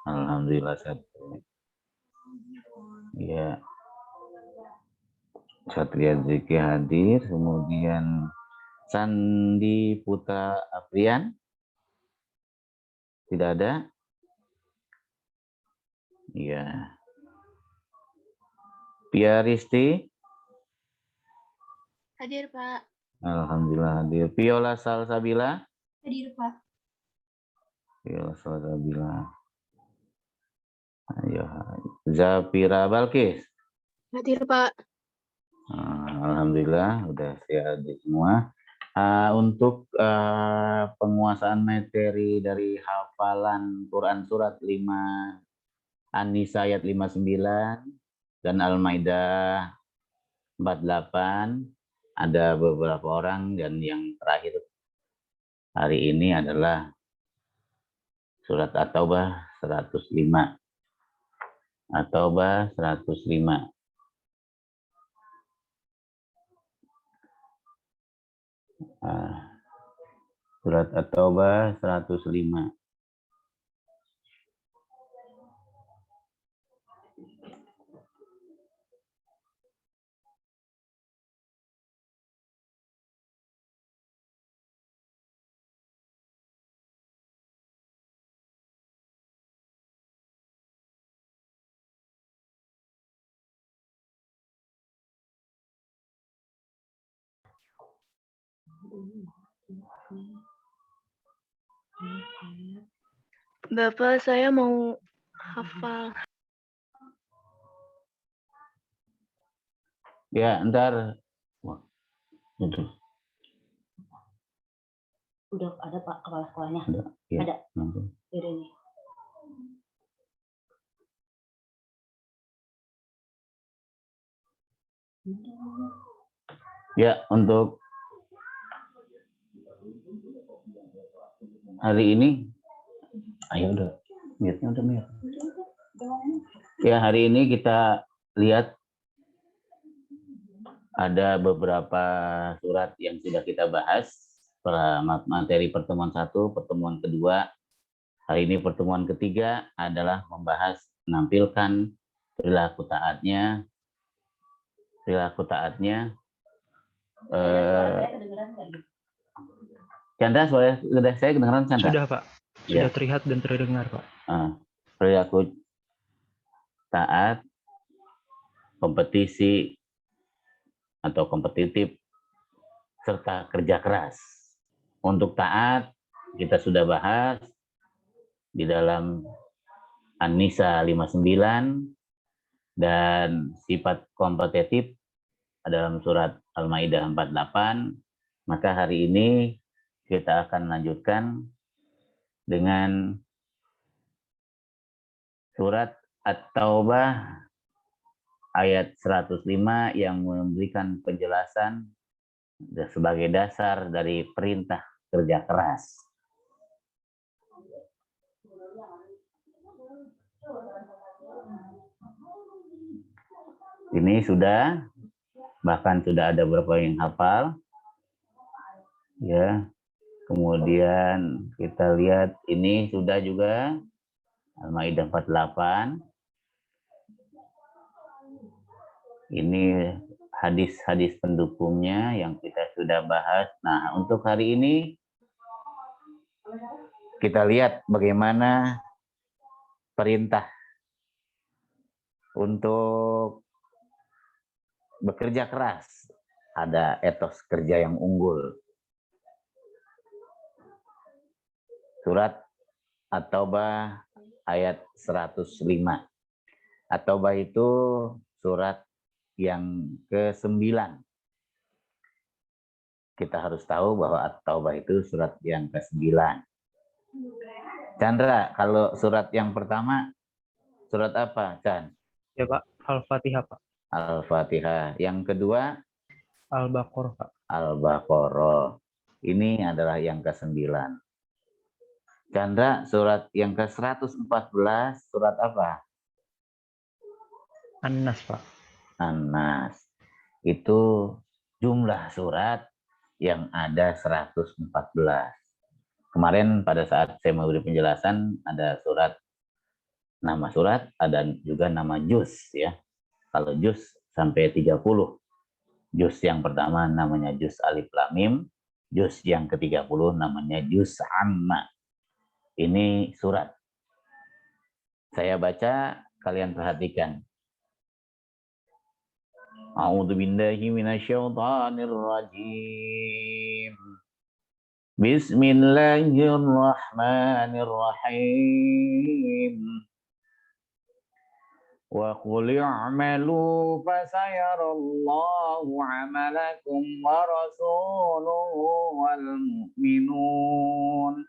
Alhamdulillah satu. Ya, Satria Zeki hadir, kemudian Sandi Putra Aprian, tidak ada? Iya. Pia Risti? Hadir, Pak. Alhamdulillah hadir. Viola Salsabila? Hadir, Pak. Viola Salsabila. Ayo. Zafira Balkis? Hadir, Pak. Alhamdulillah udah siap semua. Untuk penguasaan materi dari hafalan Quran surat 5 An-Nisa ayat 59 dan Al-Maidah 48 ada beberapa orang, dan yang terakhir hari ini adalah surat At-Taubah 105. At-Taubah 105. Surat At-Taubah 105. Bapak, saya mau hafal. Ya, ntar. Wah, itu. Udah ada Pak kepala sekolahnya? Ada. Ya, ada. Nanti. Yaudah nih. Ya, untuk hari ini, ayo udah, lihatnya udah mir. Ya, hari ini kita lihat ada beberapa surat yang sudah kita bahas. Materi pertemuan 1, pertemuan kedua. Hari ini pertemuan ketiga adalah membahas menampilkan perilaku taatnya. Chandra, sudah saya kedengaran Chandra? Sudah Pak, sudah terlihat dan terdengar Pak. Perilaku taat, kompetisi atau kompetitif, serta kerja keras. Untuk taat kita sudah bahas di dalam An-Nisa 59 dan sifat kompetitif dalam surat Al-Maidah 48. Maka hari ini kita akan lanjutkan dengan surat At-Taubah ayat 105 yang memberikan penjelasan sebagai dasar dari perintah kerja keras. Ini sudah, bahkan sudah ada beberapa yang hafal. Ya. Kemudian kita lihat ini sudah juga Al-Maidah 48. Ini hadis-hadis pendukungnya yang kita sudah bahas. Nah, untuk hari ini kita lihat bagaimana perintah untuk bekerja keras. Ada etos kerja yang unggul. Surat At-Taubah ayat 105. At-Taubah itu surat yang ke-9. Kita harus tahu bahwa At-Taubah itu surat yang ke-9. Chandra, kalau surat yang pertama, surat apa, Chan? Ya Pak, Al-Fatihah Pak. Al-Fatihah. Yang kedua? Al-Baqarah Pak. Al-Baqarah. Ini adalah yang ke-9. Chandra, surat yang ke-114, surat apa? An-Nas Pak. An-Nas. Itu jumlah surat yang ada 114. Kemarin pada saat saya memberi penjelasan ada surat nama surat, ada juga nama juz ya. Kalau juz sampai 30. Juz yang pertama namanya juz alif lam mim, juz yang ke-30 namanya juz amma. Ini surat. Saya baca, kalian perhatikan. A'udzu billahi minasyaitonir rajim. Bismillahirrahmanirrahim. Wa qul i'malu fasayarallahu 'amalakum wa rasuluhu wal mu'minun.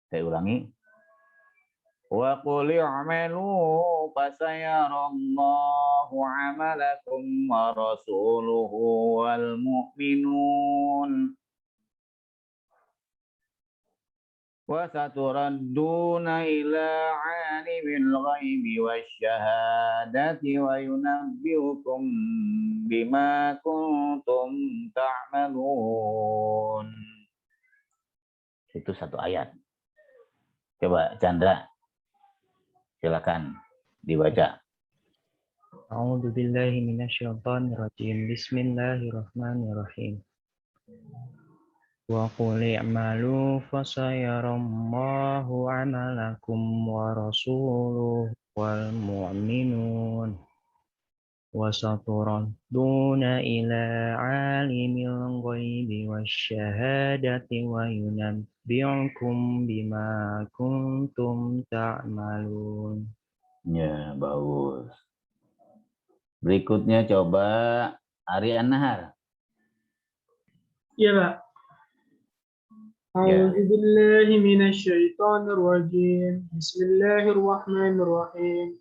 Saya ulangi. Wa qul i'malu fasayarallahu 'amalakum wa rasuluhu wal mu'minun. Wa saturadduna ila 'alimil ghaibi wasyahadati wa yunabbi'ukum bima kuntum ta'malun. Itu satu ayat. Coba Chandra, silakan dibaca. A'udzu billahi minasyaitonir rajim. Bismillahirrahmanirrahim. Wa qul i'malu fasayarallahu 'amalakum wa rasuluhu wal mu'minun. Wa saturadduna ila 'alimil ghaibi wasyahadati wa yunabbi'ukum bima kuntum ta'malun. Ya, bagus. Berikutnya coba Ari An-Nahar. Iya, Pak. A'udzu billahi minasyaitonir rajim. Bismillahirrahmanirrahim.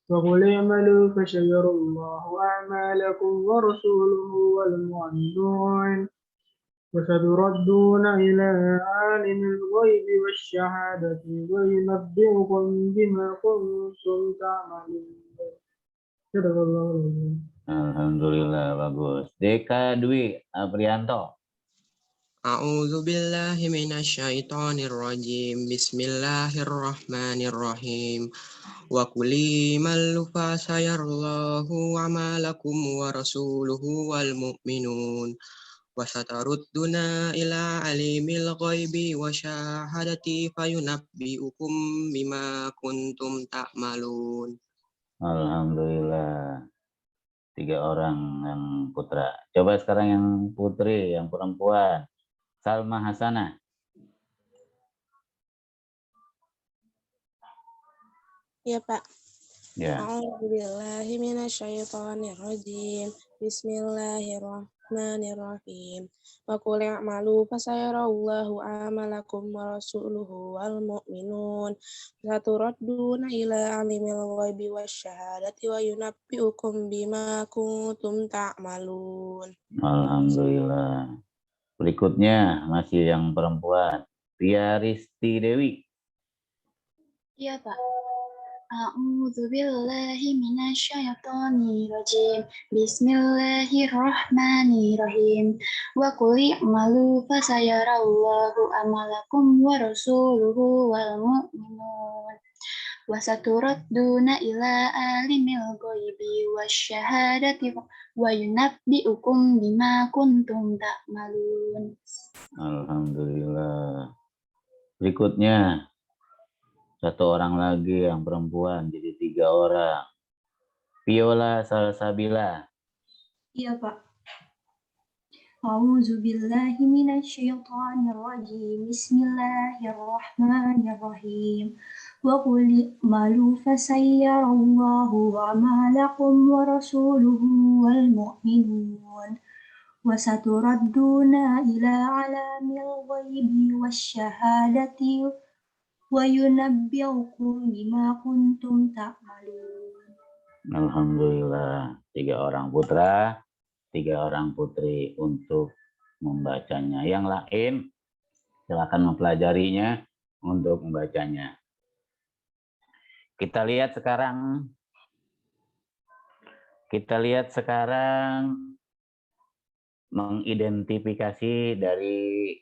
Wa qul i'malu fasayarallahu a'malakum wa rasuluhu wal mu'minun. Wa saturadduna ila 'alimil ghaibi wasyahadati wa yunabbi'ukum bima kuntum ta'malun. Sadaqallahul. Alhamdulillah, bagus. Deka Dwi Aprianto. A'udzu billahi minasyaitonir rajim. Bismillahirrahmanirrahim. Wa qul i'malu fasayarallahu 'amalakum wa rasuluhu wal mu'minun. Wa satarudduna ila 'alimil ghaibi wasyahadati fayunabbi'ukum bima kuntum ta'malun. Alhamdulillah. 3 orang yang putra. Coba sekarang yang putri, yang perempuan. Salma Hasanah. Ya, Pak. Ya. A'udzubillahi minasyaitonirrajim. Bismillahirrahmanirrahim. Wa qul i'malu fasayarallahu 'amalakum wa rasuluhu wal mu'minun. Saturadduna ila 'alimil ghaibi wasyahadati wa yunabbi'ukum bima kuntum ta'malun. Alhamdulillah. Berikutnya masih yang perempuan. Tia Risti Dewi. Iya, Pak. A'udzu billahi minasyaitonir rajim. Bismillahirrahmanirrahim. Wa qul i'malu fasayarallahu amalakum wa rasuluhu wal mu'minun. Wa saturadduna ila alimil ghaibi wasyahadati wa yunabbi'ukum bima kuntum ta'malun. Alhamdulillah. Berikutnya satu orang lagi yang perempuan, jadi 3 orang. Viola Salsabila. Iya, Pak. A'udzu billahi minasyaitonir rajim. Bismillahirrahmanirrahim. Wa qul i'malu fasayyarallahu 'amalakum wa rasuluhu wal mu'minun. Wa saturadduna ila 'alamil ghaibi wasyahadati wa yunabbi'ukum bima kuntum ta'malun. Alhamdulillah. 3 orang putra, 3 orang putri untuk membacanya. Yang lain silakan mempelajarinya untuk membacanya. Kita lihat sekarang mengidentifikasi dari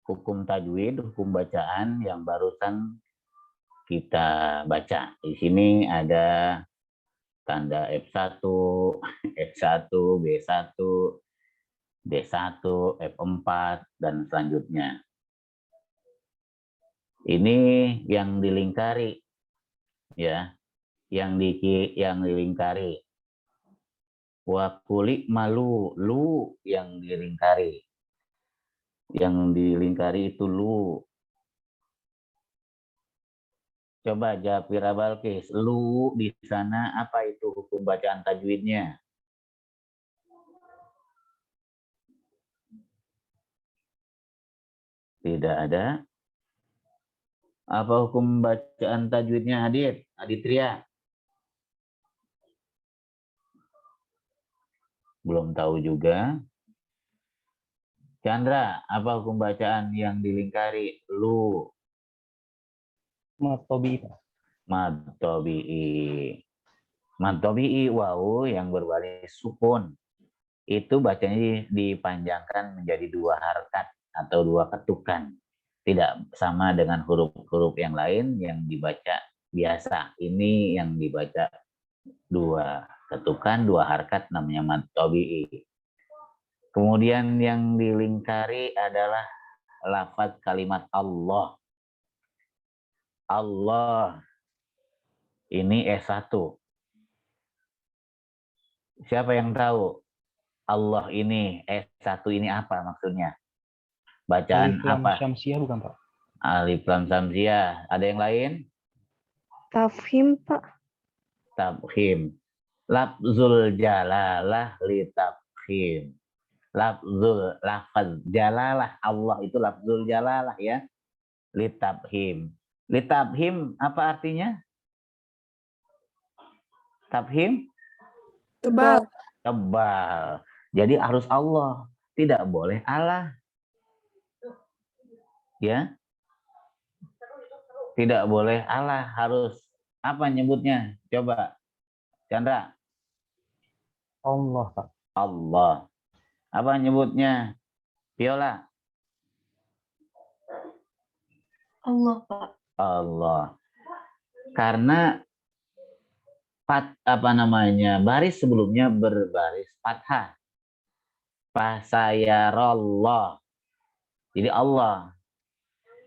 hukum tajwid, hukum bacaan yang barusan kita baca. Di sini ada tanda F1, F1, B1, D1, F4, dan selanjutnya. Ini yang dilingkari, ya, yang dilingkari. Wakuli malu, lu yang dilingkari. Yang dilingkari itu lu. Coba jawab Wira Balkis, lu di sana apa itu hukum bacaan tajwidnya? Tidak ada. Apa hukum bacaan tajwidnya, Adit? Aditria? Belum tahu juga. Chandra, apa hukum bacaan yang dilingkari? Lu. Mad tabi'i, Pak. Mad tabi'i. Mad tabi'i, wawu yang berbaris sukun. Itu bacanya dipanjangkan menjadi 2 harakat atau 2 ketukan. Tidak sama dengan huruf-huruf yang lain yang dibaca biasa. Ini yang dibaca 2 ketukan, 2 harakat, namanya mad tabi'i. Kemudian yang dilingkari adalah lafaz kalimat Allah. Allah. Ini S1. Siapa yang tahu? Allah ini, S1 ini apa maksudnya? Bacaan Alif lam apa? syamsiah bukan, Pak? Alif lam syamsiah. Ada yang lain? Tafhim, Pak. Tafhim. Lafzul jalalah li tafhim. Lafaz jalalah. Allah itu lafzul jalalah ya. Li tafhim. Li tafhim apa artinya? Tafhim? Tebal. Tebal. Jadi harus Allah. Tidak boleh Allah. Ya. Tidak boleh Allah. Harus apa nyebutnya? Coba. Chandra. Allah, Pak. Allah. Apa nyebutnya? Viola. Allah, Pak. Allah. Karena baris sebelumnya berbaris fathah. Fasayarallah. Jadi Allah.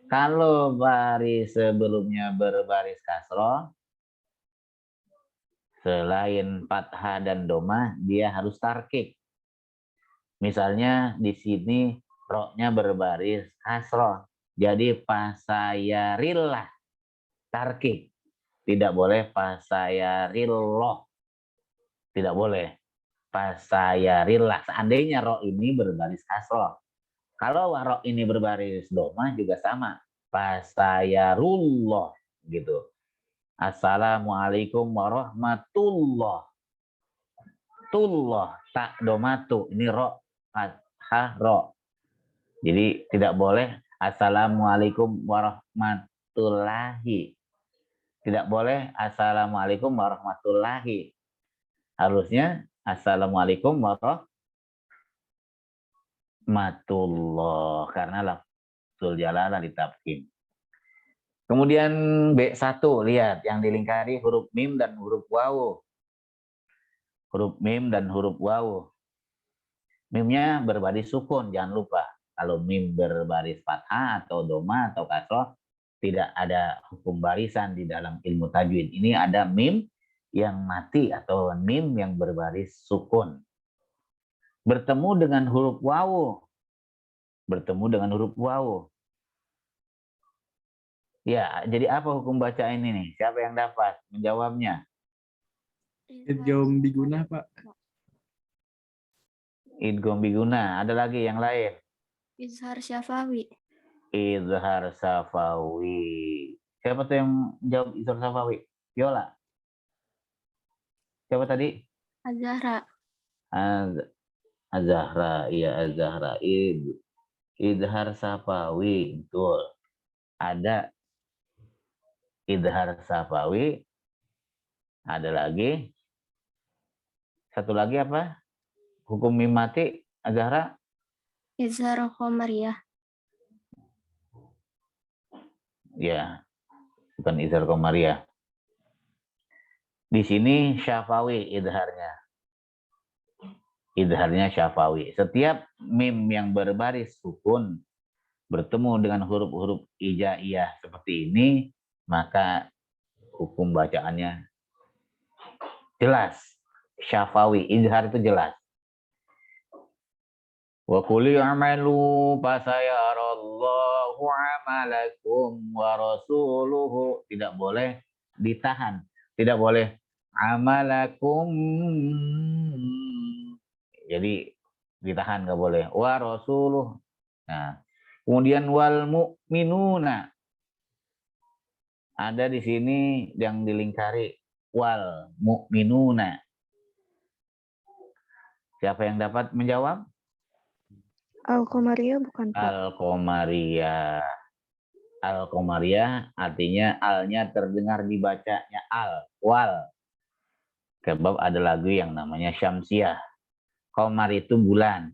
Kalau baris sebelumnya berbaris kasroh, selain fathah dan domah, dia harus tarkik. Misalnya di sini roknya berbaris kasroh. Jadi fasayarillah. Tarkik. Tidak boleh fasayarillah. Tidak boleh. Fasayarillah. Seandainya rok ini berbaris kasroh. Kalau rok ini berbaris domah juga sama. Fasayarullah. Gitu. Assalamualaikum warahmatullah. Tullah. Tak domatu. Ini rok. Fathah rok. Jadi tidak boleh. Assalamualaikum warahmatullahi. Tidak boleh assalamualaikum warahmatullahi. Harusnya assalamualaikum warahmatullah. Karena lafzul jalalah ditafkhim. Kemudian B1, lihat yang dilingkari huruf mim dan huruf wawu. Huruf mim dan huruf wawu. Mimnya berbaris sukun, jangan lupa. Kalau mim berbaris fathah atau doma atau kasroh, tidak ada hukum barisan di dalam ilmu tajwid. Ini ada mim yang mati atau mim yang berbaris sukun. Bertemu dengan huruf wawu. Bertemu dengan huruf wawu. Ya, jadi apa hukum baca ini nih? Siapa yang dapat menjawabnya? Idgham biguna, Pak. Idgham biguna. Ada lagi yang lain? Izhar syafawi. Izhar safawi. Siapa tuh yang jawab izhar safawi? Viola. Siapa tadi? Azahra. Azahra. Iya, Azahra. Izhar safawi. Betul. Ada izhar safawi. Ada lagi. Satu lagi apa? Hukum mim mati, Azahra? Izhar khomariyah. Ya. bukan izhar qamariyah. Di sini syafawi idharnya. Idharnya syafawi. Setiap mim yang berbaris sukun bertemu dengan huruf-huruf hijaiyah seperti ini, maka hukum bacaannya jelas. Syafawi, izhar itu jelas. Wa qul i'malu fasayarallahu 'amalakum wa rasuluhu. Tidak boleh ditahan, tidak boleh amalakum. Jadi ditahan nggak boleh. Wa rasuluh. Nah, kemudian wal mu'minuna. Ada di sini yang dilingkari wal mu'minuna. Siapa yang dapat menjawab? Al-Qamariyah bukan, Pak? Al-Qamariyah. Al-Qamariyah artinya alnya terdengar dibacanya al, wal. Sebab ada lagu yang namanya Syamsiah. Qamar itu bulan.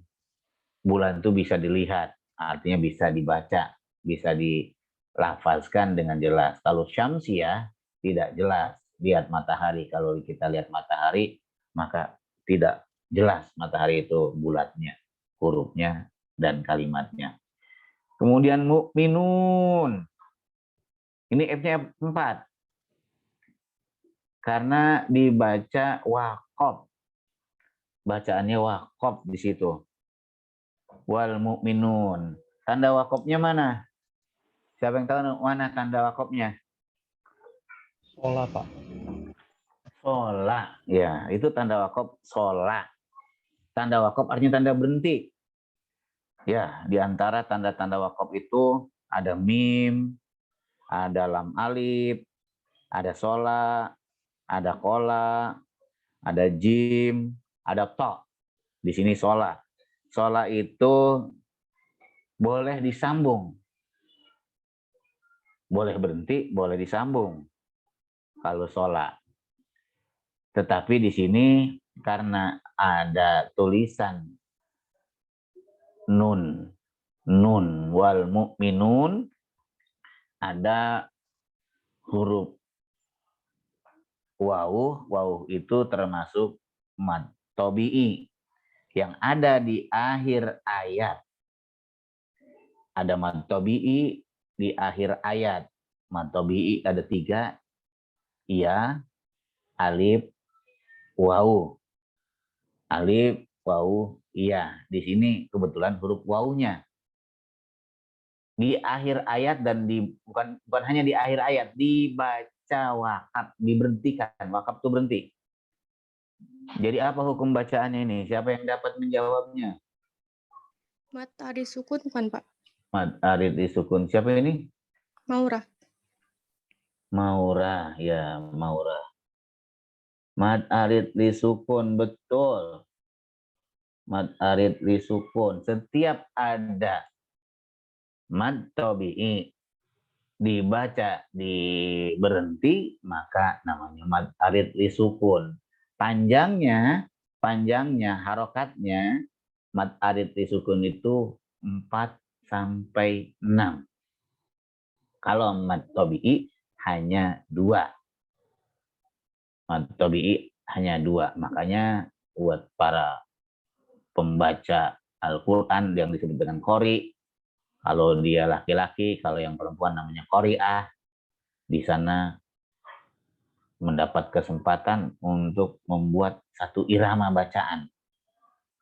Bulan itu bisa dilihat, artinya bisa dibaca, bisa dilafazkan dengan jelas. Kalau Syamsiah tidak jelas, lihat matahari. Kalau kita lihat matahari, maka tidak jelas matahari itu bulatnya, hurufnya, dan kalimatnya. Kemudian mu'minun. Ini F-nya 4. Karena dibaca waqaf. Bacaannya waqaf di situ. Wal mu'minun. Tanda waqafnya mana? Siapa yang tahu mana tanda waqafnya? Sholat, Pak. Sholat. Ya, itu tanda waqaf sholat. Tanda waqaf artinya tanda berhenti. Ya, di antara tanda-tanda waqaf itu ada mim, ada lam alif, ada sholat, ada kola, ada jim, ada to. Di sini sholat. Sholat itu boleh disambung. Boleh berhenti, boleh disambung. Kalau sholat. Tetapi di sini karena ada tulisan nun wal mu'minun, ada huruf waw itu termasuk mad tabi'i yang ada di akhir ayat. Ada mad tabi'i di akhir ayat. Mad tabi'i ada 3, ya, alif, waw. Alif, waw, iya. Di sini kebetulan huruf wawnya di akhir ayat dan bukan hanya di akhir ayat, dibaca wakaf, diberhentikan. Wakaf itu berhenti. Jadi apa hukum bacaannya ini? Siapa yang dapat menjawabnya? Mat arid sukun bukan, Pak? Mad arid disukun. Siapa ini? Maura. Maura, ya, Maura. Mad arid disukun, betul. Mad arid disukun. Setiap ada mad tabi'i dibaca berhenti, maka namanya mad arid disukun. Panjangnya harokatnya mad arid disukun itu 4 sampai 6. Kalau mad tabi'i hanya 2. Mad tabi'i hanya 2. Makanya buat para pembaca Al-Quran yang disebut dengan qori, kalau dia laki-laki, kalau yang perempuan namanya qori'ah, di sana mendapat kesempatan untuk membuat satu irama bacaan.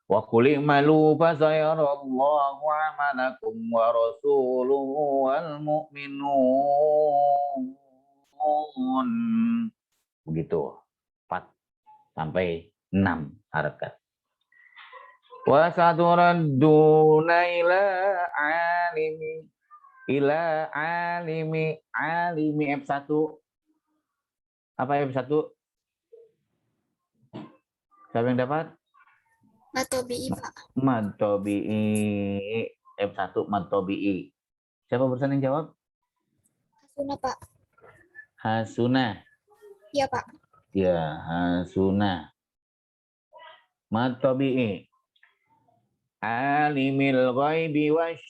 Wa qul i'malu fasayarallahu 'amalakum wa rasuluhu wal mu'minun. Begitu. 4 sampai 6 harakat. Wa saturadduna ila alimi F1. Apa F1? Siapa yang dapat? Mad tabi'i, Pak. Mad tabi'i. F1 mad tabi'i. Siapa barusan yang jawab? Hasuna, Pak. Hasuna. Iya, Pak. Ya, hasuna. Mad tabi'i. Alimil ghaibi wash.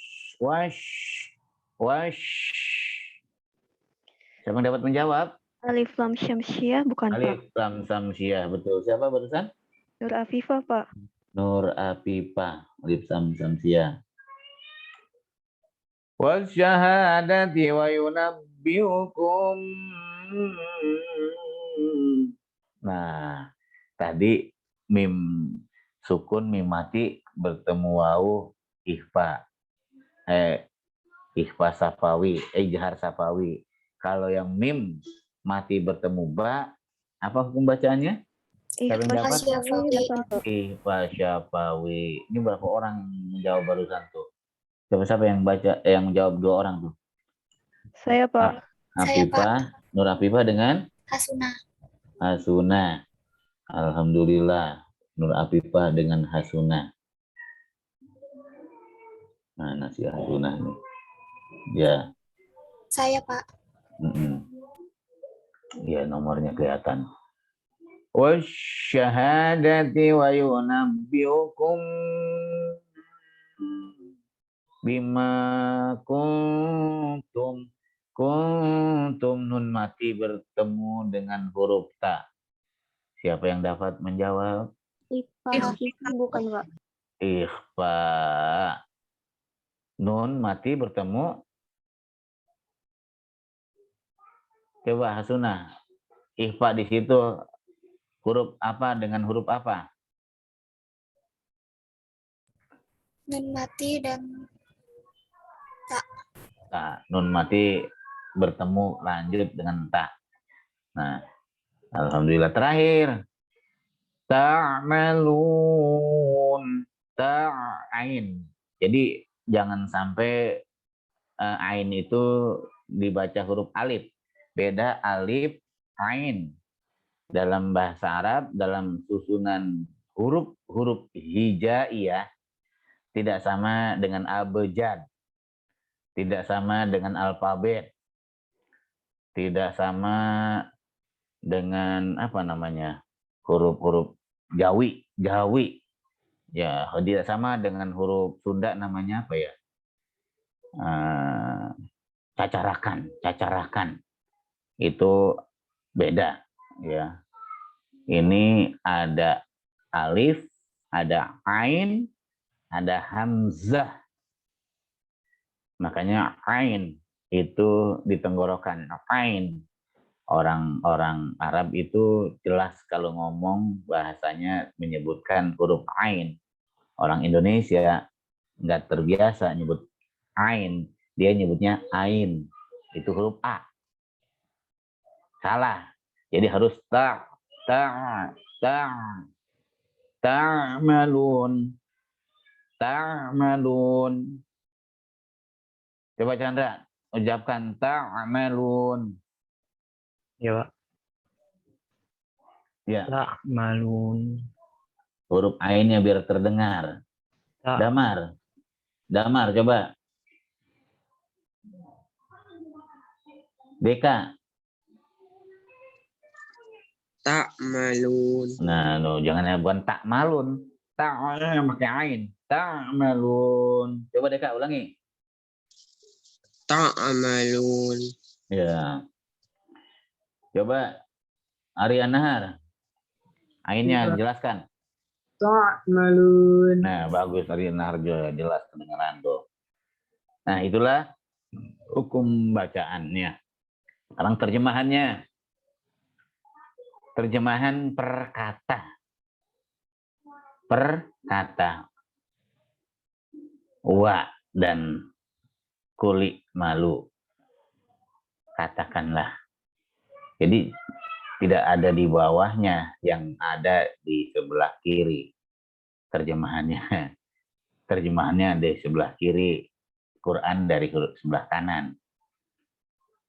Siapa yang dapat menjawab? Alif Lam Syamsiah bukan Pak? Alif Lam Samsiah, betul. Siapa barusan? Nur Afifah Pak. Nur Afifah, Alif Lam Samsiah. Wasyahadati wa yunabbiukum. Nah, tadi mim sukun mim mati bertemu wawu ikhfa. Ikhfa safawi, ijhar safawi. Kalau yang mim mati bertemu ba, apa hukum bacaannya? Siapa yang dapat? Ikhfa syafawi. Ini berapa orang menjawab barusan tuh? Siapa yang baca, yang menjawab 2 orang tuh? Saya Pak. Afifah, Nur Afifah dengan Hasuna. Hasuna. Alhamdulillah, Nur Afifah dengan Hasuna. Mana si Hasuna nih? Ya. Saya Pak. Ya, nomornya kelihatan. Wasyahadati wa yunabbiukum bima kuntum nun mati bertemu dengan huruf ta. Siapa yang dapat menjawab? Ikhfa bukan Pak? Ikhfa. Nun mati bertemu. Coba Hasuna. Ikhfa di situ huruf apa dengan huruf apa? Nun mati dan Nah, nun mati bertemu lanjut dengan ta. Nah, alhamdulillah terakhir. Ta'malun, ta'ain. Jadi jangan sampai ain itu dibaca huruf alif. Beda alif, ain. Dalam bahasa Arab, dalam susunan huruf hijaiyah tidak sama dengan abjad. Tidak sama dengan alfabet. Tidak sama dengan apa namanya? Huruf-huruf Jawi. Ya, tidak sama dengan huruf Sunda namanya apa ya? Cacarakan. Itu beda ya. Ini ada alif, ada ain, ada hamzah. Makanya ain itu ditenggorokan. Ain. Orang-orang Arab itu jelas kalau ngomong bahasanya menyebutkan huruf ain. Orang Indonesia nggak terbiasa nyebut ain. Dia nyebutnya ain. Itu huruf A. Salah. Jadi harus ta'malun. Coba Chandra, ucapkan ta'malun. Ya, Pak. Ya. Ta'malun. Huruf ainnya biar terdengar. Damar, coba. Deka. Ta'malun. Nah, jangan bukan ta'malun. Ta'malun pakai ain. Ta'malun. Coba Deka ulangi. Ta'malun. Ya. Coba Arya Nahar. Ainnya jelaskan. Ta'malun. Nah, bagus Arya Nahar jelas kedengaran tuh. Nah, itulah hukum bacaannya. Sekarang terjemahannya. Terjemahan per kata. Wa dan kuli malu. Katakanlah. Jadi tidak ada di bawahnya, yang ada di sebelah kiri. Terjemahannya di sebelah kiri. Quran dari sebelah kanan.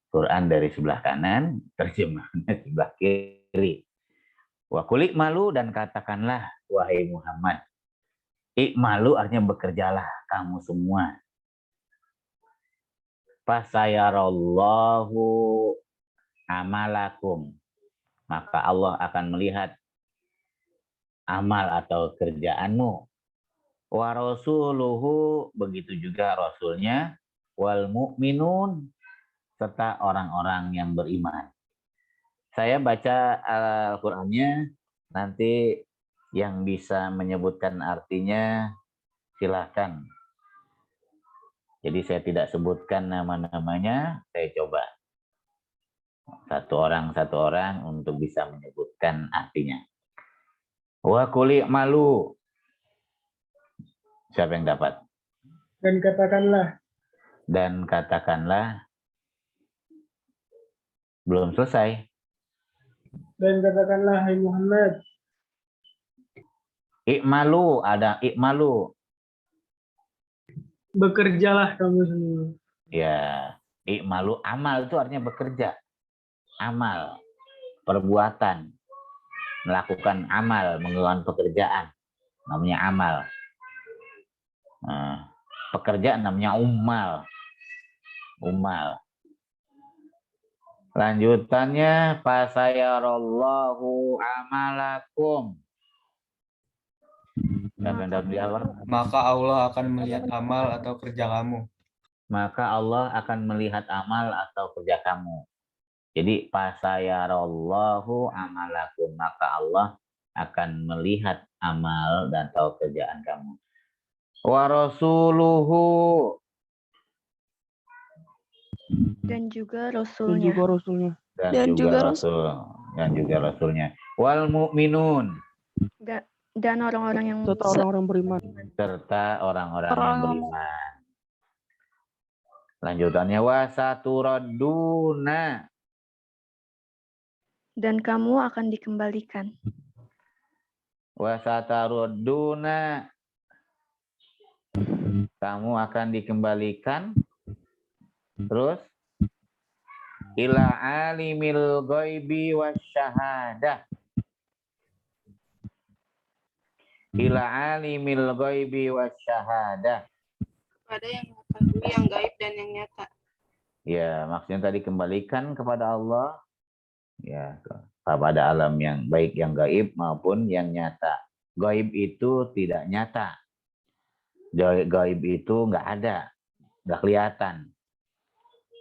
Quran dari sebelah kanan, terjemahannya sebelah kiri. Wa kulik malu dan katakanlah, wahai Muhammad. Ikmalu artinya bekerjalah kamu semua. Fasayarallahu amalakum. Maka Allah akan melihat amal atau kerjaanmu. Wa rasuluhu, begitu juga rasulnya. Wal mu'minun, serta orang-orang yang beriman. Saya baca Al-Qur'annya, nanti yang bisa menyebutkan artinya silahkan. Jadi saya tidak sebutkan nama-namanya, saya coba satu orang untuk bisa menyebutkan artinya. Wa kuli malu. Siapa yang dapat? Dan katakanlah. Dan katakanlah. Belum selesai. Dan katakanlah, hai Muhammad. Ikmalu, ada ikmalu. Bekerjalah kamu semua. Ya, ikmalu, amal itu artinya bekerja. Amal, perbuatan. Melakukan amal, melakukan pekerjaan. Namanya amal. Nah, pekerjaan namanya ummal. Ummal. Lanjutannya, fasayarallahu amalakum. Maka Allah akan melihat amal atau kerja kamu. Maka Allah akan melihat amal atau kerja kamu. Jadi fasayarallahu amalakum, maka Allah akan melihat amal dan atau kerjaan kamu. Wa rasuluhu, Dan juga Rasulnya. dan juga rasulnya. Wal mu'minun, Dan orang-orang yang serta orang-orang yang beriman. Lanjutannya wasaturaduna, Dan kamu akan dikembalikan. wasatarudduna, kamu akan dikembalikan. Terus ila alimil ghaibi wasyahadah, ila alimil ghaibi wasyahadah, Pada yang mengetahui yang gaib dan yang nyata. ya maksudnya tadi kembalikan kepada Allah, ya kepada alam yang baik yang gaib maupun yang nyata. Gaib itu tidak nyata, gaib itu nggak ada, nggak kelihatan.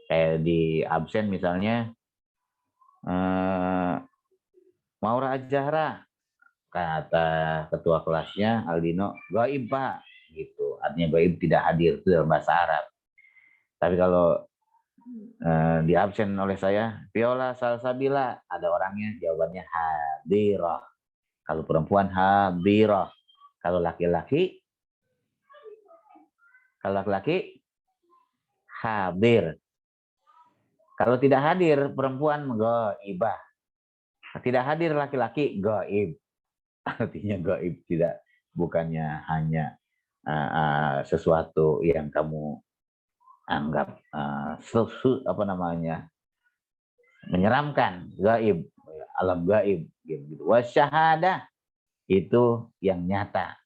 Kayak di absen misalnya, Maura Azahra, kata ketua kelasnya Aldino, gaib Pak, gitu. Artinya gaib tidak hadir, itu dalam bahasa Arab. Tapi kalau di absen oleh saya, Viola Salsabila, ada orangnya, jawabannya hadirah. Kalau perempuan hadirah, kalau laki-laki hadir. Kalau tidak hadir perempuan gaibah. Tidak hadir laki-laki gaib. Artinya gaib tidak, bukannya hanya sesuatu yang kamu anggap menyeramkan, gaib, alam gaib gitu. Wasyahadah itu yang nyata.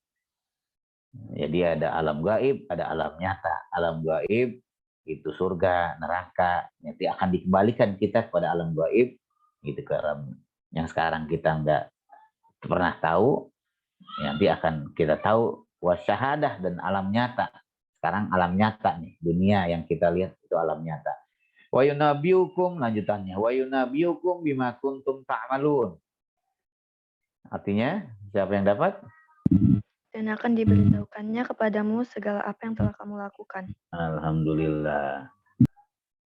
Jadi ada alam gaib, ada alam nyata. Alam gaib itu surga, neraka, nanti akan dikembalikan kita kepada alam gaib, gitu, ke alam yang sekarang kita nggak pernah tahu, nanti akan kita tahu. Wasyahadah, dan alam nyata. Sekarang alam nyata nih, dunia yang kita lihat itu alam nyata. Wa yunabbiukum, lanjutannya, wa yunabbiukum bima kuntum ta'malun. Artinya, siapa yang dapat? Dan akan diberitahukannya kepadamu segala apa yang telah kamu lakukan. Alhamdulillah.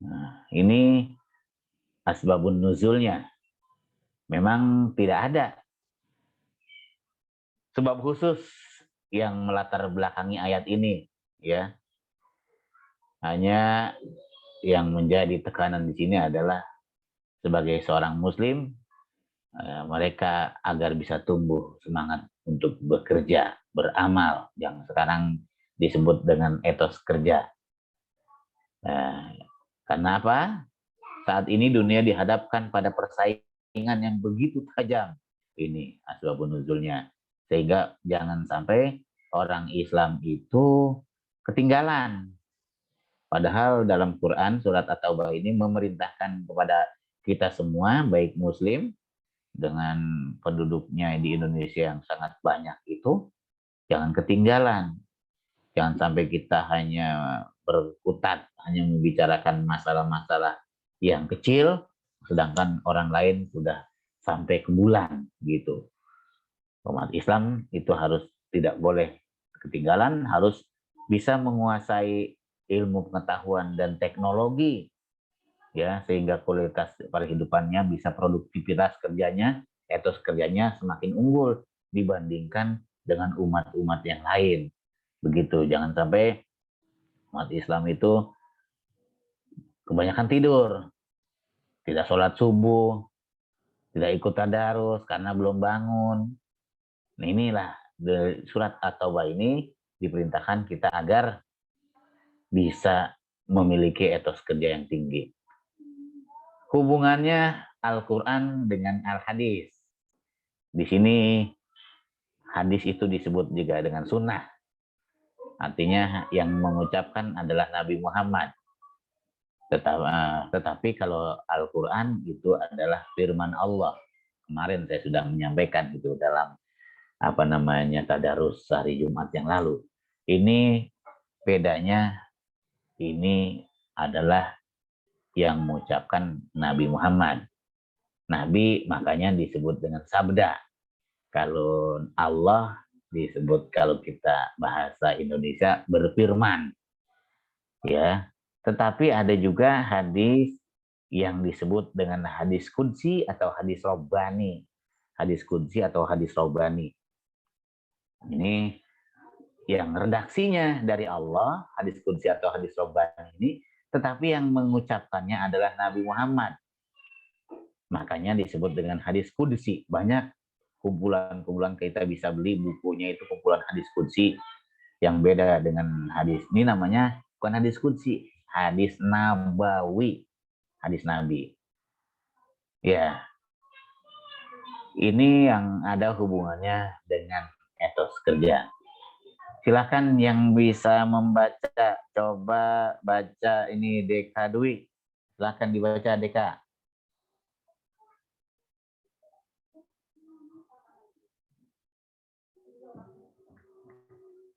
Nah, ini asbabun nuzulnya. Memang tidak ada sebab khusus yang melatar belakangi ayat ini, ya. Hanya yang menjadi tekanan di sini adalah sebagai seorang muslim, mereka agar bisa tumbuh semangat untuk bekerja, beramal, yang sekarang disebut dengan etos kerja. Karena apa? Saat ini dunia dihadapkan pada persaingan yang begitu tajam. Ini asbabun nuzulnya. Sehingga jangan sampai orang Islam itu ketinggalan. Padahal dalam Quran surat At-Taubah ini memerintahkan kepada kita semua, baik muslim dengan penduduknya di Indonesia yang sangat banyak itu, jangan ketinggalan. Jangan sampai kita hanya berkutat, hanya membicarakan masalah-masalah yang kecil, sedangkan orang lain sudah sampai ke bulan gitu. Umat Islam itu harus tidak boleh ketinggalan, harus bisa menguasai ilmu pengetahuan dan teknologi, ya, sehingga kualitas kehidupannya bisa, produktivitas kerjanya, etos kerjanya semakin unggul dibandingkan dengan umat-umat yang lain. Begitu, jangan sampai umat Islam itu kebanyakan tidur, tidak sholat subuh, tidak ikut tadarus karena belum bangun. Nah, inilah surat At-Taubah ini diperintahkan kita agar bisa memiliki etos kerja yang tinggi. Hubungannya Al-Quran dengan Al-Hadis. Di sini hadis itu disebut juga dengan sunnah. Artinya yang mengucapkan adalah Nabi Muhammad. Tetapi kalau Al-Quran itu adalah firman Allah. Kemarin saya sudah menyampaikan itu dalam tadarus hari Jumat yang lalu. Ini bedanya, ini adalah yang mengucapkan Nabi Muhammad. Nabi makanya disebut dengan sabda. Kalau Allah disebut, kalau kita bahasa Indonesia, berfirman. Ya. Tetapi ada juga hadis yang disebut dengan hadis qudsi atau hadis robbani. Hadis qudsi atau hadis robbani. Ini yang redaksinya dari Allah, hadis qudsi atau hadis robbani ini, tetapi yang mengucapkannya adalah Nabi Muhammad. Makanya disebut dengan hadis qudsi. Banyak kumpulan-kumpulan, kita bisa beli bukunya, itu kumpulan hadis qudsi yang beda dengan hadis. Ini namanya bukan hadis qudsi, hadis nabawi, hadis Nabi. Ya, ini yang ada hubungannya dengan etos kerja. Silakan yang bisa membaca, coba baca ini Deka Dwi. Silakan dibaca Deka.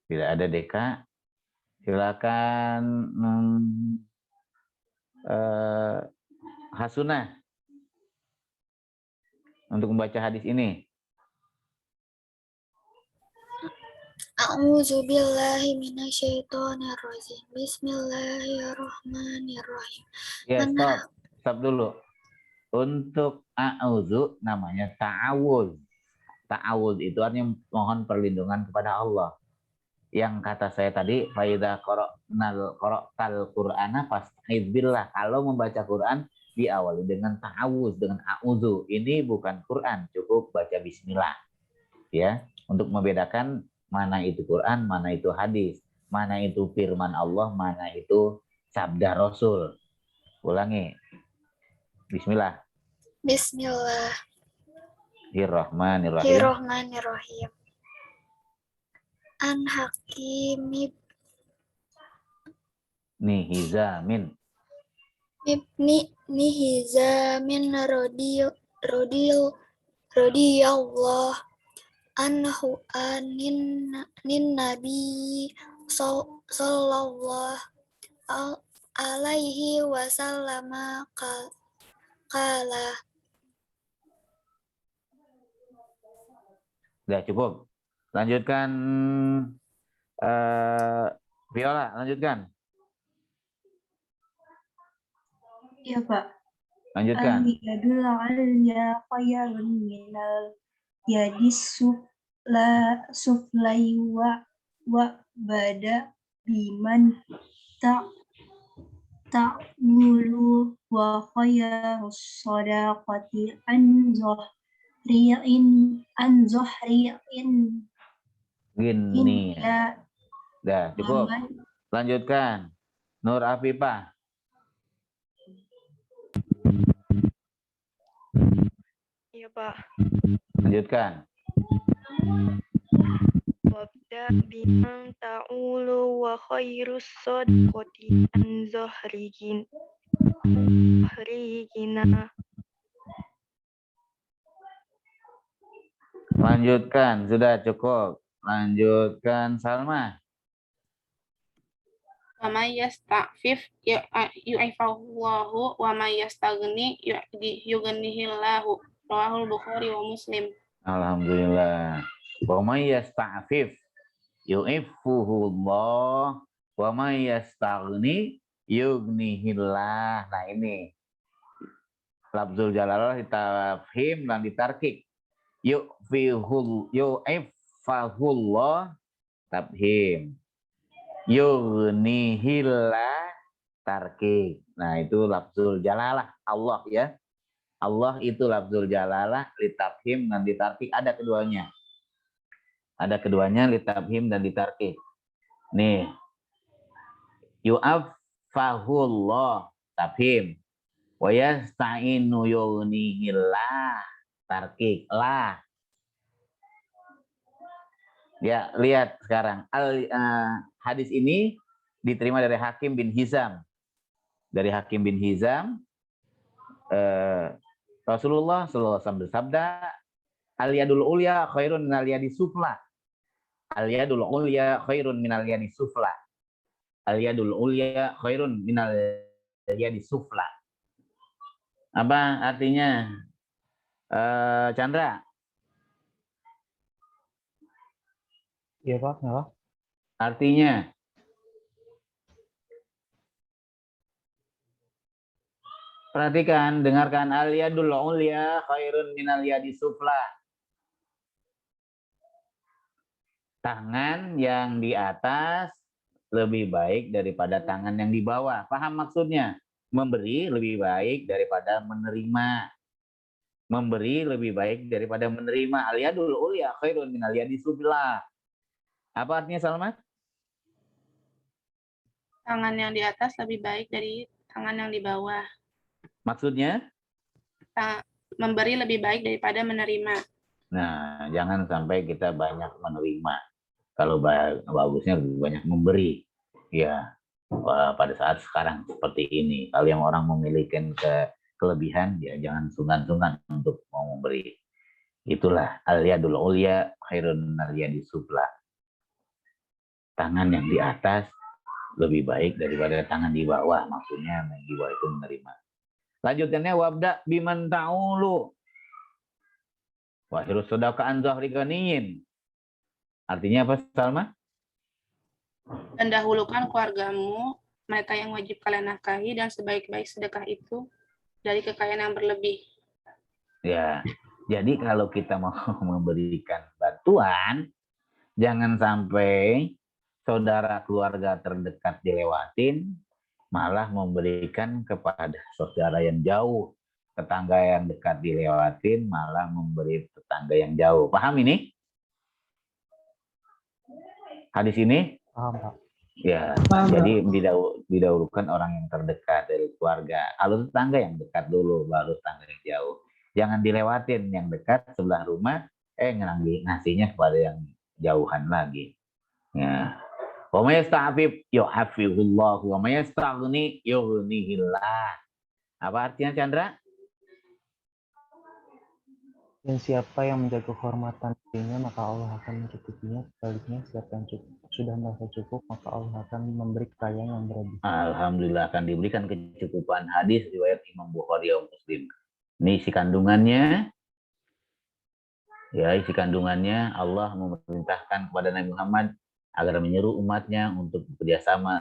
Tidak ada Deka. Silakan Hasunah untuk membaca hadis ini. A'udzu billahi minasyaitonir rajim. Bismillahirrahmanirrahim. Ya, Mana- stop dulu. Untuk a'udzu namanya ta'awudz. Ta'awudz itu artinya mohon perlindungan kepada Allah. Yang kata saya tadi, faidza qara'tal Qur'ana fasta'idz billah. Kalau membaca Quran diawali dengan ta'awudz, dengan a'udzu. Ini bukan Quran, cukup baca bismillah. Ya, untuk membedakan mana itu Quran, mana itu hadis, mana itu firman Allah, mana itu sabda Rasul. Ulangi. Bismillah. Bismillahirrahmanirrahim. Bismillahirrahmanirrahim. An Hakimi Nihizamin. ibni Hizamin radhiyallahu anhu anin nabi sallallahu alaihi wasallam qala. Sudah cukup. Lanjutkan Viola, lanjutkan. Iya, Pak. Lanjutkan. Al-yadul alya khayrun minal yadis suflai wa bada biman ta'mulu wa khayrus sadaqati an zohri'in Gini. ya Dah, cukup. Lanjutkan. Nur Afifah. Iya, Pak. Lanjutkan. Wabda biman ta'ulu wa khairus sadaqati an zohrigina. Lanjutkan, sudah cukup. Lanjutkan Salma. Wa may yasta'fif yu'ifahullahu wa may yastaghni yughnihillahu. Rawahul Bukhari wa Muslim. Alhamdulillah. Wa may yasta'fif yu'iffuhullah wa may yastaghni yughnihillah. Nah ini lafzul jalalah ditafhim dan ditarkik. Yu'iffuhullah tafhim. Yughnihillah tarkik. Nah itu lafzul jalalah Allah ya. Allah itu lafzul jalalah litafhim dan ditarkik, ada keduanya. Ada keduanya litafhim dan ditarkik. Nih. Yu'affahullah tafhim. Wa yasta'inu yughnihillah tarkik lah. Ya, lihat sekarang hadis ini diterima dari Hakim bin Hizam. Dari Hakim bin Hizam, Rasulullah SAW bersabda, al-yadul ulya khairun minal yadi sufla. Al-yadul ulya khairun minal yadi sufla. Al-yadul ulya khairun minal yadi sufla. Apa artinya? Chandra? Iya Pak, kenapa? Artinya? Perhatikan, dengarkan, al-yadul ulya khairun minal yadi sufla. Tangan yang di atas lebih baik daripada tangan yang di bawah. Paham maksudnya? Memberi lebih baik daripada menerima. Memberi lebih baik daripada menerima. Al-yadul ulya khairun minal yadi sufla. Apa artinya, Salma? Tangan yang di atas lebih baik dari tangan yang di bawah. Maksudnya? Memberi lebih baik daripada menerima. Nah, jangan sampai kita banyak menerima. Kalau bagusnya lebih banyak memberi. Ya, pada saat sekarang seperti ini. Kalau yang orang memiliki kelebihan, ya jangan sungkan-sungkan untuk mau memberi. Itulah al-yadul ulya khairun minal yadi sufla. Tangan yang di atas lebih baik daripada tangan di bawah. Maksudnya yang di bawah itu menerima. Lanjutannya wabda biman ta'ulu. Wa hirus sodaqa'an zahri ganiyin. Artinya apa, Salma? Dan dahulukan keluargamu, mereka yang wajib kalian nafkahi, dan sebaik-baik sedekah itu dari kekayaan yang berlebih. Ya, jadi kalau kita mau memberikan bantuan, jangan sampai saudara keluarga terdekat dilewatin, malah memberikan kepada saudara yang jauh. Tetangga yang dekat dilewatin, malah memberi tetangga yang jauh. Paham ini? Hadis ini? Paham Pak. Ya, Paham, jadi didahulukan orang yang terdekat dari keluarga. Kalau tetangga yang dekat dulu, baru tetangga yang jauh. Jangan dilewatin yang dekat sebelah rumah, ngasihnya kepada yang jauhan lagi. Ya. Wa may yasta'fif yu'affihullah wa may yastaghni yughnihillah. Apa artinya, Chandra? Dan siapa yang menjaga kehormatan dirinya, maka Allah akan mencukupinya. Sebaliknya, siapa yang sudah merasa cukup, maka Allah akan memberi kekayaan yang berlebih. Alhamdulillah akan diberikan kecukupan. Hadis riwayat Imam Bukhari dan Muslim. Ini isi kandungannya. Ya, isi kandungannya Allah memerintahkan kepada Nabi Muhammad agar menyeru umatnya untuk bekerja sama,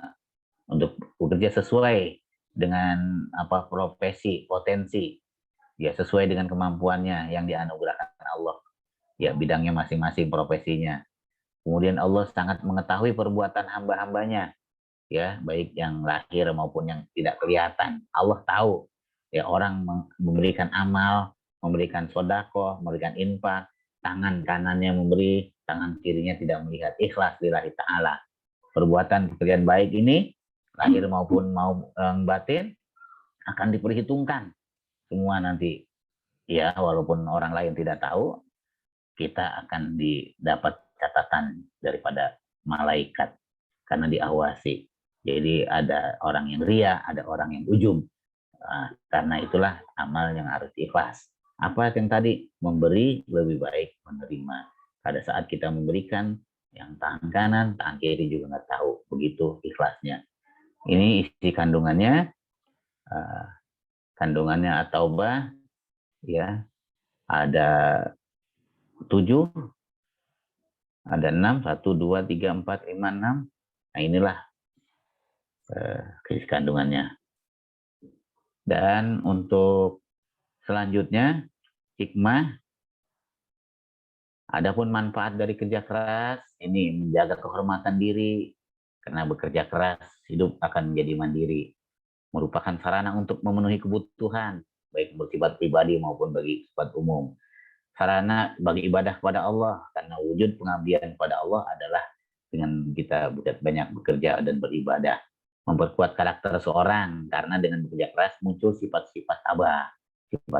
untuk bekerja sesuai dengan profesi, potensi, ya sesuai dengan kemampuannya yang dianugerahkan Allah, ya bidangnya masing-masing profesinya. Kemudian Allah sangat mengetahui perbuatan hamba-hambanya, ya baik yang lahir maupun yang tidak kelihatan. Allah tahu, ya orang memberikan amal, memberikan sedekah, memberikan infak, tangan kanannya memberi, tangan kirinya tidak melihat, ikhlas lillahi ta'ala. Perbuatan pekerjaan baik ini, lahir maupun batin, akan diperhitungkan semua nanti. Ya, walaupun orang lain tidak tahu, kita akan didapat catatan daripada malaikat karena diawasi. Jadi ada orang yang ria, ada orang yang ujub. Karena itulah amal yang harus ikhlas. Apa yang tadi? Memberi lebih baik menerima. Pada saat kita memberikan, yang tangan kanan, tangan kiri juga nggak tahu. Begitu ikhlasnya. Ini isi kandungannya. Kandungannya At-Taubah ya, ada 7, ada 6, 1, 2, 3, 4, 5, 6. Nah inilah isi kandungannya. Dan untuk selanjutnya hikmah, adapun manfaat dari kerja keras ini menjaga kehormatan diri, karena bekerja keras hidup akan menjadi mandiri, merupakan sarana untuk memenuhi kebutuhan baik bersifat pribadi maupun bagi sifat umum. Sarana bagi ibadah kepada Allah, karena wujud pengabdian kepada Allah adalah dengan kita banyak bekerja dan beribadah. Memperkuat karakter seorang, karena dengan bekerja keras muncul sifat-sifat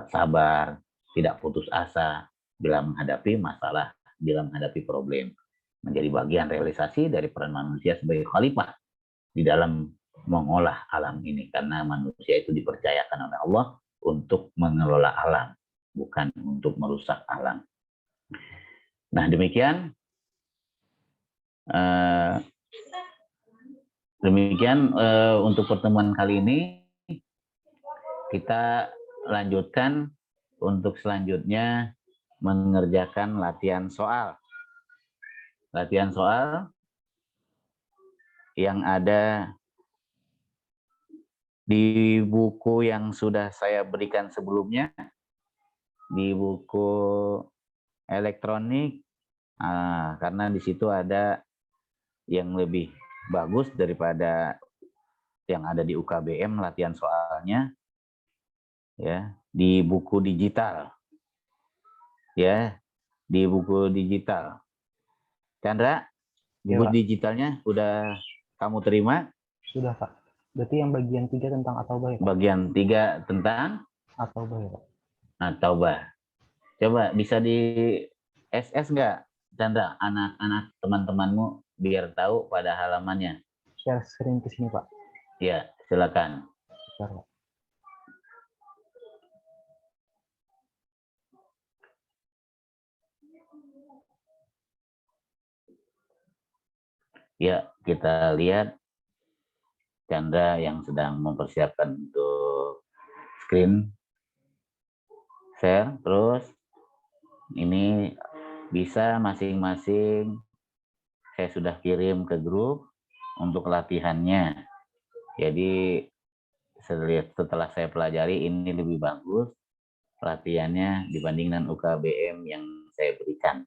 sabar, tidak putus asa bila menghadapi masalah, bila menghadapi problem. Menjadi bagian realisasi dari peran manusia sebagai khalifah di dalam mengolah alam ini, karena manusia itu dipercayakan oleh Allah untuk mengelola alam, bukan untuk merusak alam. Nah demikian untuk pertemuan kali ini. Kita lanjutkan untuk selanjutnya mengerjakan latihan soal. Latihan soal yang ada di buku yang sudah saya berikan sebelumnya, di buku elektronik, karena di situ ada yang lebih bagus daripada yang ada di UKBM latihan soalnya, ya, di buku digital, ya, di buku digital. Chandra, buku digitalnya udah kamu terima? Sudah Pak. Berarti yang bagian 3 tentang At-Taubah ya Pak? Bagian 3 tentang At-Taubah ya Pak? At-Taubah. Coba bisa di SS nggak, Chandra, anak-anak teman-temanmu biar tahu pada halamannya. Share screen ke sini Pak. Ya, silakan. Share, Pak. Ya, kita lihat Chandra yang sedang mempersiapkan untuk screen share. Terus ini bisa masing-masing saya sudah kirim ke grup untuk latihannya. Jadi setelah saya pelajari ini lebih bagus latihannya dibanding dengan UKBM yang saya berikan.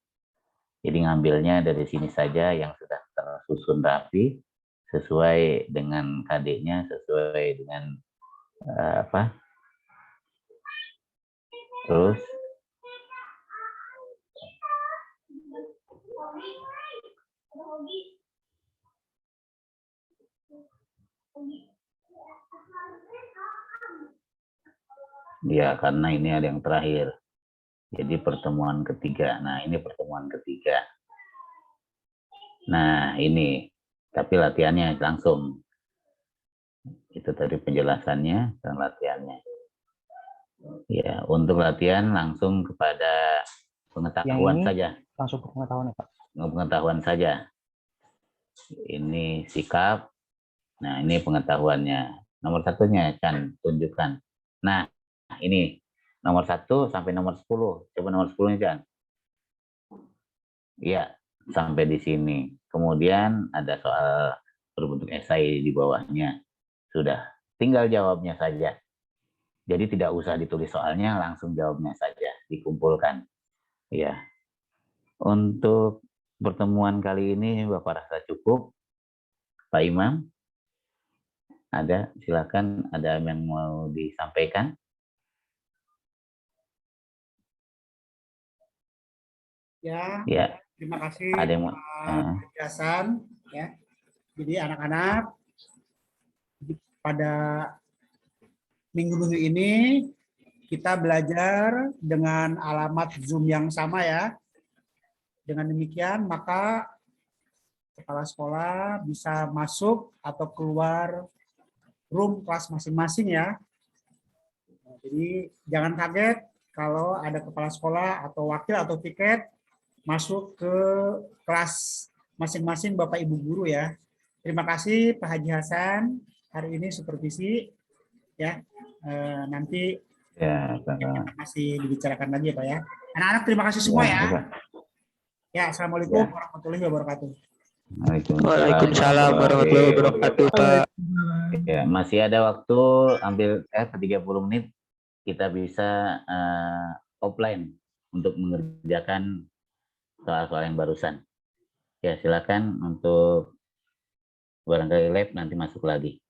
Jadi ngambilnya dari sini saja yang sudah tersusun rapi sesuai dengan KD-nya, sesuai dengan terus ya, karena ini ada yang terakhir. Jadi pertemuan ketiga. Nah, ini pertemuan ketiga. Nah, ini. Tapi latihannya langsung. Itu tadi penjelasannya dan latihannya. Ya, untuk latihan langsung kepada pengetahuan saja. Langsung ke pengetahuan ya Pak? Pengetahuan saja. Ini sikap. Nah, ini pengetahuannya. Nomor satunya, Chan, tunjukkan. Nah, ini. Nomor 1 sampai nomor 10. Coba nomor 10-nya, Chan. Iya, sampai di sini. Kemudian ada soal berbentuk esai di bawahnya. Sudah, tinggal jawabnya saja. Jadi tidak usah ditulis soalnya, langsung jawabnya saja, dikumpulkan. Ya. Untuk pertemuan kali ini Bapak rasa cukup. Pak Imam, ada, silakan, ada yang mau disampaikan? Ya. Terima kasih Pak Hasan. Ya. Jadi anak-anak pada minggu-minggu ini kita belajar dengan alamat Zoom yang sama ya. Dengan demikian maka kepala sekolah bisa masuk atau keluar room kelas masing-masing ya. Jadi jangan kaget kalau ada kepala sekolah atau wakil atau piket masuk ke kelas masing-masing Bapak Ibu guru ya. Terima kasih Pak Haji Hasan. hari ini supervisi ya. Nanti Ya, masih dibicarakan lagi ya Pak ya. Anak-anak terima kasih semua ya. Ya, assalamualaikum warahmatullahi wabarakatuh. Waalaikumsalam warahmatullahi wabarakatuh, Pak. Ya, masih ada waktu ambil 30 menit kita bisa offline untuk mengerjakan soal-soal yang barusan. Ya, silakan untuk barangkali lab nanti masuk lagi.